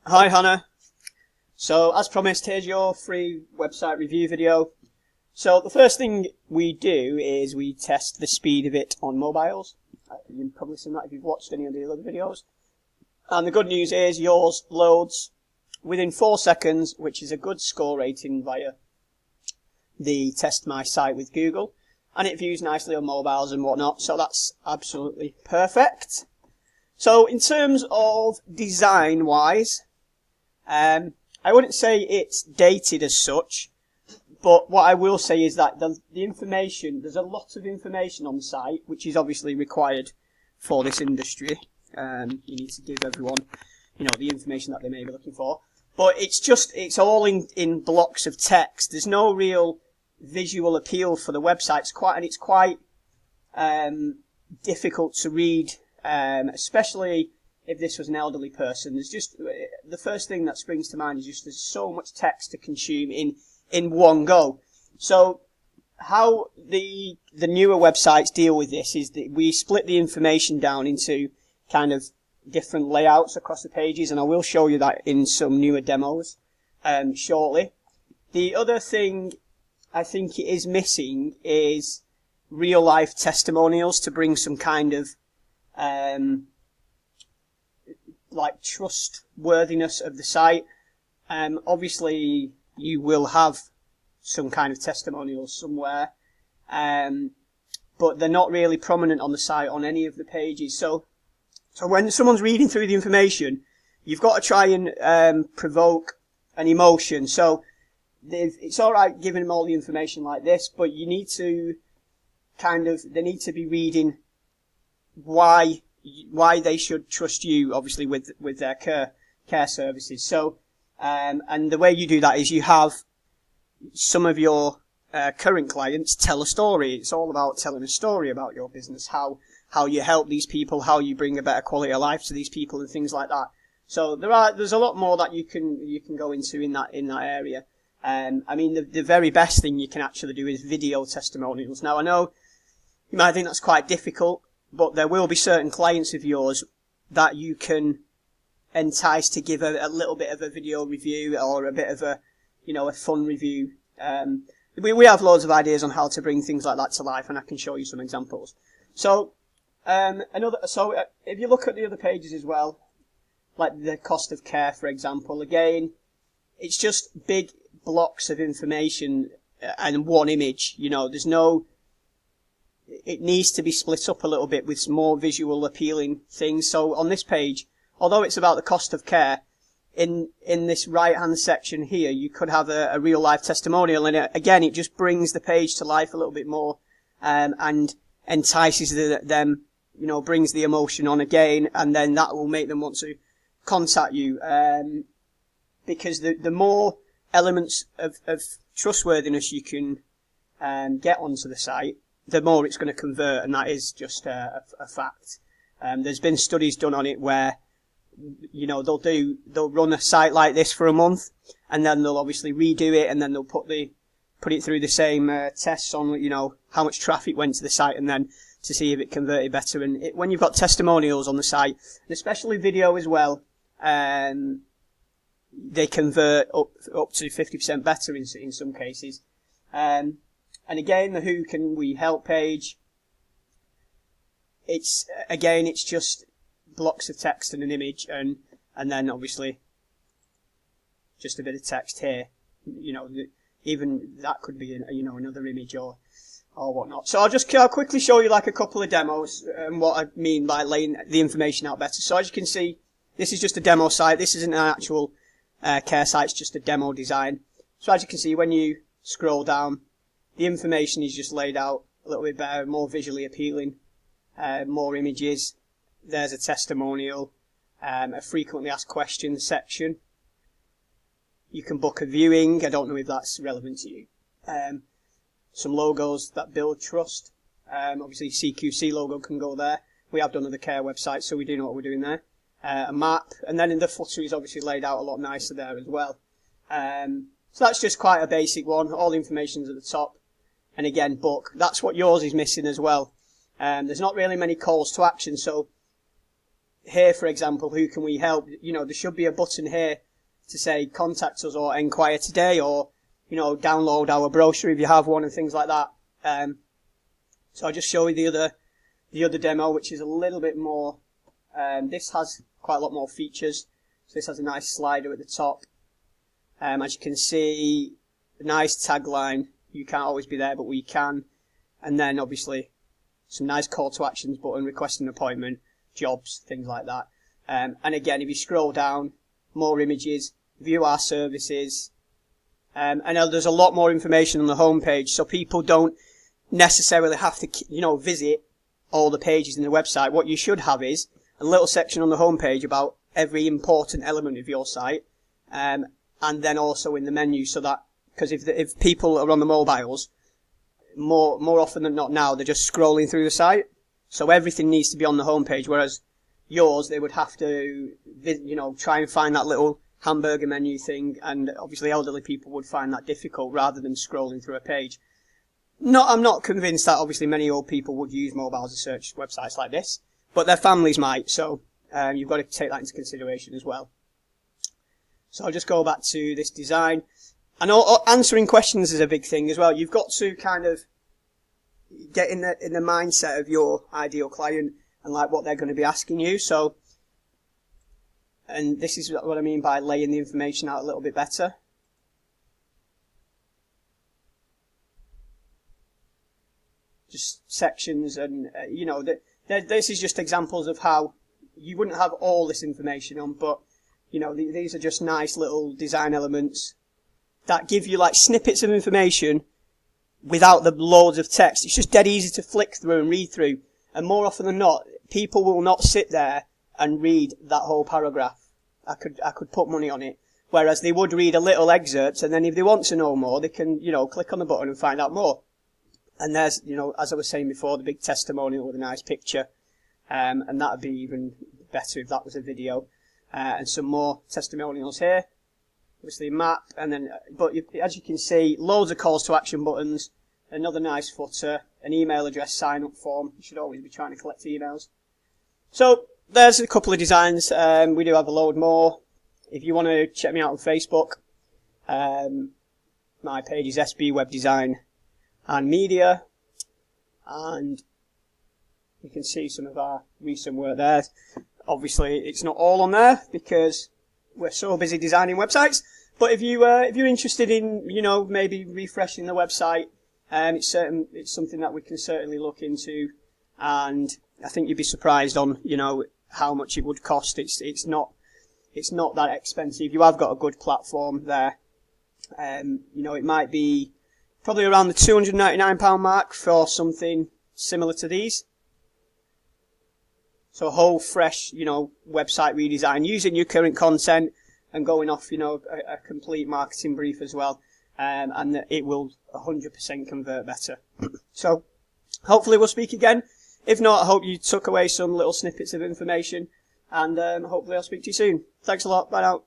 Hi Hannah. So as promised, here's your free website review video. So the first thing we do is we test the speed of it on mobiles. You've probably seen that if you've watched any of the other videos. And the good news is yours loads within 4 seconds, which is a good score rating via the Test My Site with Google. And it views nicely on mobiles and whatnot, so that's absolutely perfect. So in terms of design-wise, I wouldn't say it's dated as such, but what I will say is that the information, there's a lot of information on the site, which is obviously required for this industry. You need to give everyone, the information that they may be looking for. But it's all in blocks of text. There's no real visual appeal for the website. It's quite difficult to read, especially if this was an elderly person. There's just, the first thing that springs to mind is just there's so much text to consume in one go. So how the newer websites deal with this is that we split the information down into kind of different layouts across the pages, and I will show you that in some newer demos shortly. The other thing I think it is missing is real life testimonials to bring some kind of like trustworthiness of the site. Obviously you will have some kind of testimonials somewhere, but they're not really prominent on the site on any of the pages. So when someone's reading through the information, you've got to try and provoke an emotion. So it's alright giving them all the information like this, but you need to they need to be reading why they should trust you, obviously, with their care services. So, and the way you do that is you have some of your current clients tell a story. It's all about telling a story about your business, how you help these people, how you bring a better quality of life to these people, and things like that. So there's a lot more that you can go into in that area. I mean, the very best thing you can actually do is video testimonials. Now, I know you might think that's quite difficult, but there will be certain clients of yours that you can entice to give a little bit of a video review or a bit of a fun review. We have loads of ideas on how to bring things like that to life, and I can show you some examples. So, if you look at the other pages as well, like the cost of care, for example, again, it's just big blocks of information and one image. There's no. It needs to be split up a little bit with some more visual appealing things. So on this page, although it's about the cost of care, in this right hand section here, you could have a real life testimonial, and again, it just brings the page to life a little bit more, and entices them, brings the emotion on again, and then that will make them want to contact you, because the more elements of trustworthiness you can get onto the site, the more it's going to convert, and that is just a fact. There's been studies done on it where, they'll run a site like this for a month, and then they'll obviously redo it, and then they'll put it through the same tests on, how much traffic went to the site, and then to see if it converted better. And when you've got testimonials on the site, and especially video as well, they convert up to 50% better in some cases. And again, the Who Can We Help page, it's just blocks of text and an image, and then obviously just a bit of text here. Even that could be another image or whatnot. So I'll quickly show you like a couple of demos and what I mean by laying the information out better. So as you can see, this is just a demo site. This isn't an actual care site. It's just a demo design. So as you can see, when you scroll down, the information is just laid out a little bit better, more visually appealing, more images. There's a testimonial, a frequently asked questions section. You can book a viewing. I don't know if that's relevant to you. Some logos that build trust. Obviously, CQC logo can go there. We have done other care websites, so we do know what we're doing there. A map, and then in the footer is obviously laid out a lot nicer there as well. So that's just quite a basic one. All the information's at the top. And again, book. That's what yours is missing as well. There's not really many calls to action, so here, for example, who can we help? You know, there should be a button here to say contact us or inquire today, or, you know, download our brochure if you have one and things like that. So I'll just show you the other demo, which is a little bit more, this has quite a lot more features. So this has a nice slider at the top. As you can see, a nice tagline, you can't always be there, but we can. And then obviously some nice call to actions button, request an appointment, jobs, things like that. And again, if you scroll down, more images, view our services, and there's a lot more information on the homepage, so people don't necessarily have to, you know, visit all the pages in the website. What you should have is a little section on the homepage about every important element of your site, and then also in the menu, so that, because if people are on the mobiles, more often than not now, they're just scrolling through the site, so everything needs to be on the homepage, whereas yours, they would have to, you know, try and find that little hamburger menu thing, and obviously elderly people would find that difficult rather than scrolling through a page. I'm not convinced that obviously many old people would use mobiles to search websites like this, but their families might, so you've got to take that into consideration as well. So I'll just go back to this design. And answering questions is a big thing as well. You've got to kind of get in the mindset of your ideal client and like what they're going to be asking you. So, and this is what I mean by laying the information out a little bit better. Just sections, and you know, this is just examples of how you wouldn't have all this information on, but you know, these are just nice little design elements that give you like snippets of information without the loads of text. It's just dead easy to flick through and read through. And more often than not, people will not sit there and read that whole paragraph. I could put money on it. Whereas they would read a little excerpt, and then if they want to know more, they can, you know, click on the button and find out more. And there's, you know, as I was saying before, the big testimonial with a nice picture. And that'd be even better if that was a video. And some more testimonials here. Obviously a map, and then, but as you can see, loads of calls to action buttons, another nice footer, an email address sign up form. You should always be trying to collect emails. So there's a couple of designs. We do have a load more. If you want to check me out on Facebook, my page is SB Web Design and Media, and you can see some of our recent work there. Obviously, it's not all on there because we're so busy designing websites. But if you're interested in, you know, maybe refreshing the website, it's something that we can certainly look into, and I think you'd be surprised on, you know, how much it would cost. It's not that expensive. You have got a good platform there. You know, it might be probably around the £299 mark for something similar to these. So a whole fresh, you know, website redesign using your current content and going off, you know, a complete marketing brief as well. And it will 100% convert better. So hopefully we'll speak again. If not, I hope you took away some little snippets of information, and hopefully I'll speak to you soon. Thanks a lot. Bye now.